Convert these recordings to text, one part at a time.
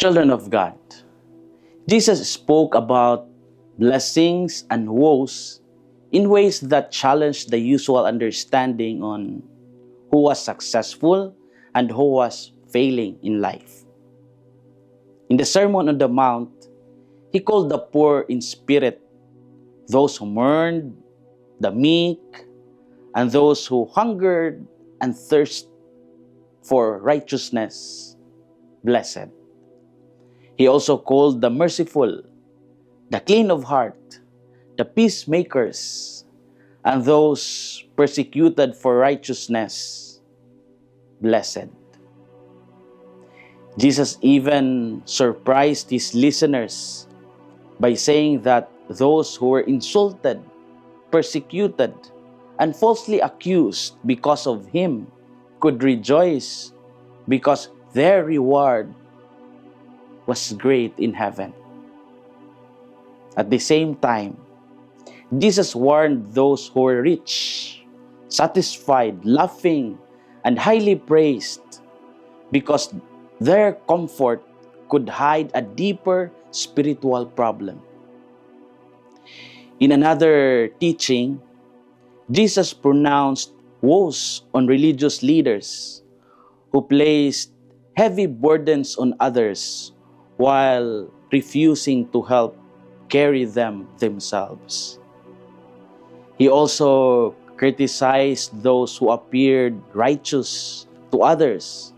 Children of God, Jesus spoke about blessings and woes in ways that challenged the usual understanding on who was successful and who was failing in life. In the Sermon on the Mount, He called the poor in spirit, those who mourned, the meek, and those who hungered and thirst for righteousness, blessed. He also called the merciful, the clean of heart, the peacemakers, and those persecuted for righteousness, blessed. Jesus even surprised His listeners by saying that those who were insulted, persecuted, and falsely accused because of Him could rejoice because their reward was great in heaven. At the same time, Jesus warned those who were rich, satisfied, laughing, and highly praised because their comfort could hide a deeper spiritual problem. In another teaching, Jesus pronounced woes on religious leaders who placed heavy burdens on others while refusing to help carry them themselves. He also criticized those who appeared righteous to others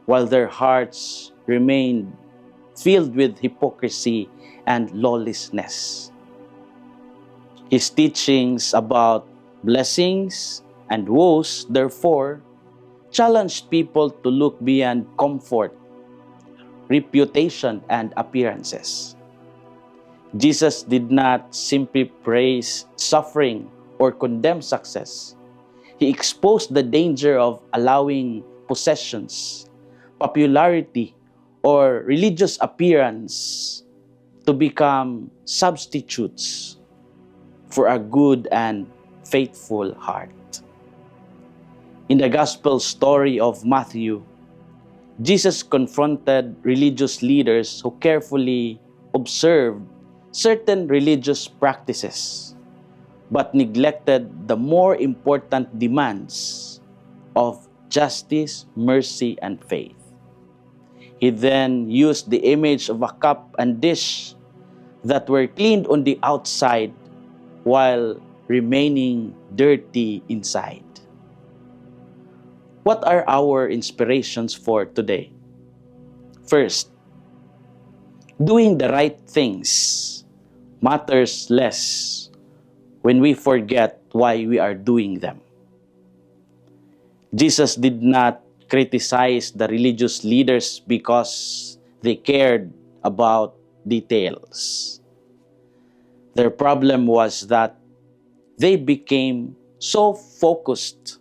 while their hearts remained filled with hypocrisy and lawlessness. His teachings about blessings and woes, therefore, challenged people to look beyond comfort, reputation, and appearances. Jesus did not simply praise suffering or condemn success. He exposed the danger of allowing possessions, popularity, or religious appearance to become substitutes for a good and faithful heart. In the gospel story of Matthew, Jesus confronted religious leaders who carefully observed certain religious practices but neglected the more important demands of justice, mercy, and faith. He then used the image of a cup and dish that were cleaned on the outside while remaining dirty inside. What are our inspirations for today? First, doing the right things matters less when we forget why we are doing them. Jesus did not criticize the religious leaders because they cared about details. Their problem was that they became so focused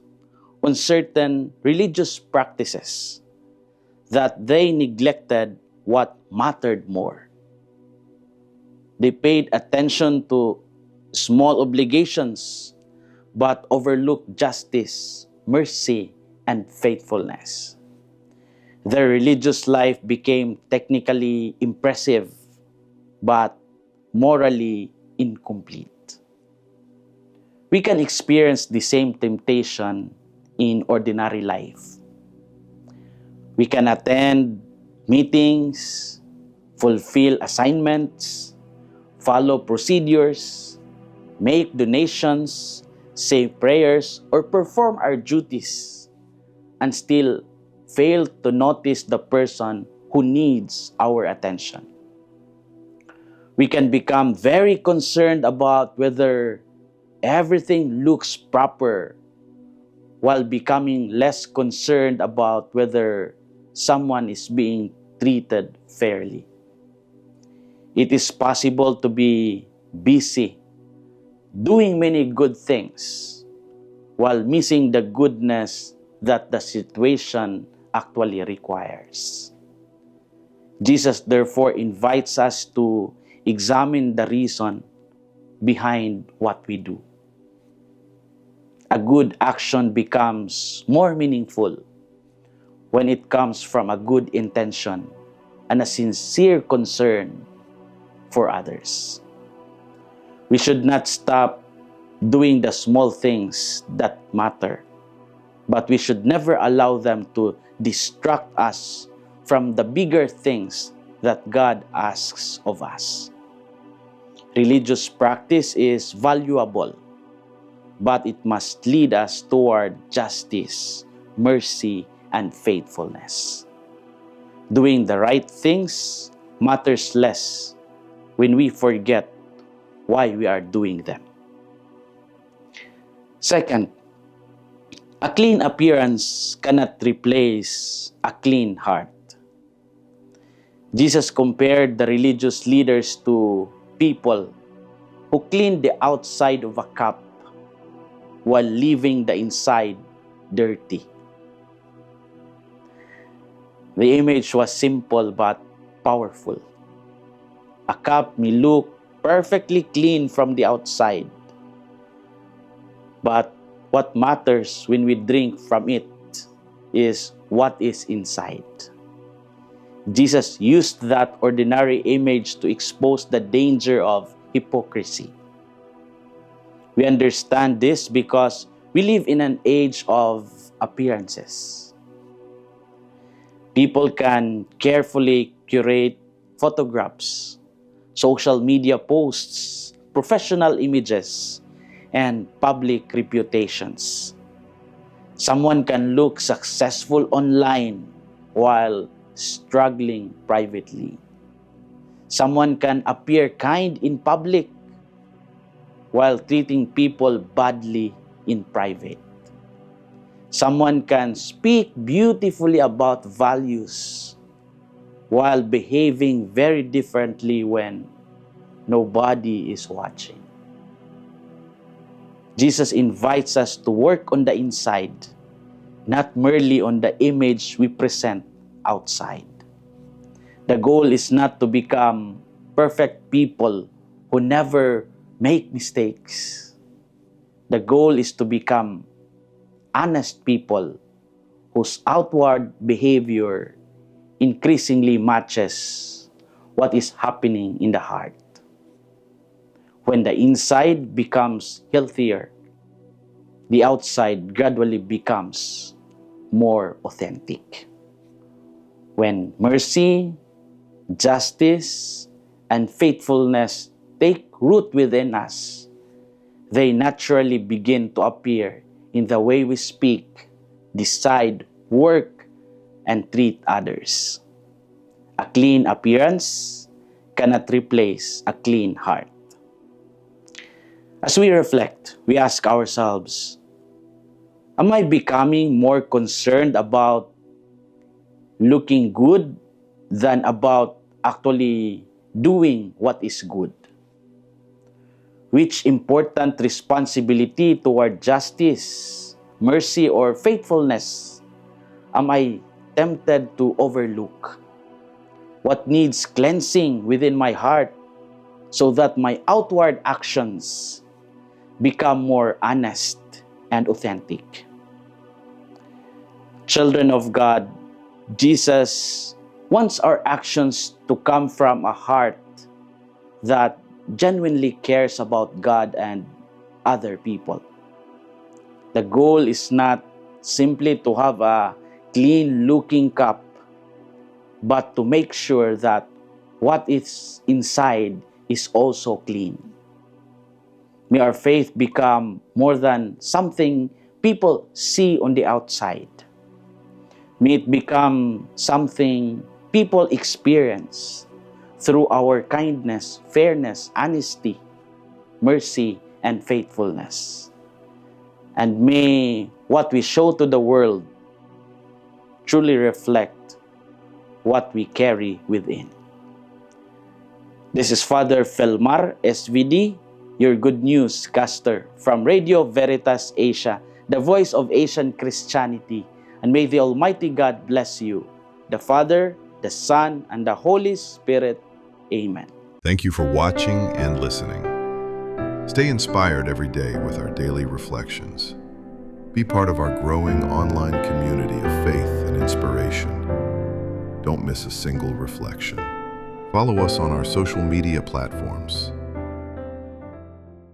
on certain religious practices that they neglected what mattered more. They paid attention to small obligations but overlooked justice, mercy, and faithfulness. Their religious life became technically impressive but morally incomplete. We can experience the same temptation in ordinary life. We can attend meetings, fulfill assignments, follow procedures, make donations, say prayers, or perform our duties, and still fail to notice the person who needs our attention. We can become very concerned about whether everything looks proper, while becoming less concerned about whether someone is being treated fairly. It is possible to be busy, doing many good things, while missing the goodness that the situation actually requires. Jesus therefore invites us to examine the reason behind what we do. A good action becomes more meaningful when it comes from a good intention and a sincere concern for others. We should not stop doing the small things that matter, but we should never allow them to distract us from the bigger things that God asks of us. Religious practice is valuable, but it must lead us toward justice, mercy, and faithfulness. Doing the right things matters less when we forget why we are doing them. Second, a clean appearance cannot replace a clean heart. Jesus compared the religious leaders to people who cleaned the outside of a cup while leaving the inside dirty. The image was simple but powerful. A cup may look perfectly clean from the outside, but what matters when we drink from it is what is inside. Jesus used that ordinary image to expose the danger of hypocrisy. We understand this because we live in an age of appearances. People can carefully curate photographs, social media posts, professional images, and public reputations. Someone can look successful online while struggling privately. Someone can appear kind in public while treating people badly in private. Someone can speak beautifully about values while behaving very differently when nobody is watching. Jesus invites us to work on the inside, not merely on the image we present outside. The goal is not to become perfect people who never make mistakes. The goal is to become honest people whose outward behavior increasingly matches what is happening in the heart. When the inside becomes healthier, the outside gradually becomes more authentic. When mercy, justice, and faithfulness take root within us, they naturally begin to appear in the way we speak, decide, work, and treat others. A clean appearance cannot replace a clean heart. As we reflect, we ask ourselves, am I becoming more concerned about looking good than about actually doing what is good? Which important responsibility toward justice, mercy, or faithfulness am I tempted to overlook? What needs cleansing within my heart so that my outward actions become more honest and authentic? Children of God, Jesus wants our actions to come from a heart that genuinely cares about God and other people. The goal is not simply to have a clean-looking cup, but to make sure that what is inside is also clean. May our faith become more than something people see on the outside. May it become something people experience through our kindness, fairness, honesty, mercy, and faithfulness. And may what we show to the world truly reflect what we carry within. This is Father Felmar, SVD, your Good News caster from Radio Veritas Asia, the voice of Asian Christianity. And may the Almighty God bless you, the Father, the Son, and the Holy Spirit. Amen. Thank you for watching and listening. Stay inspired every day with our daily reflections. Be part of our growing online community of faith and inspiration. Don't miss a single reflection. Follow us on our social media platforms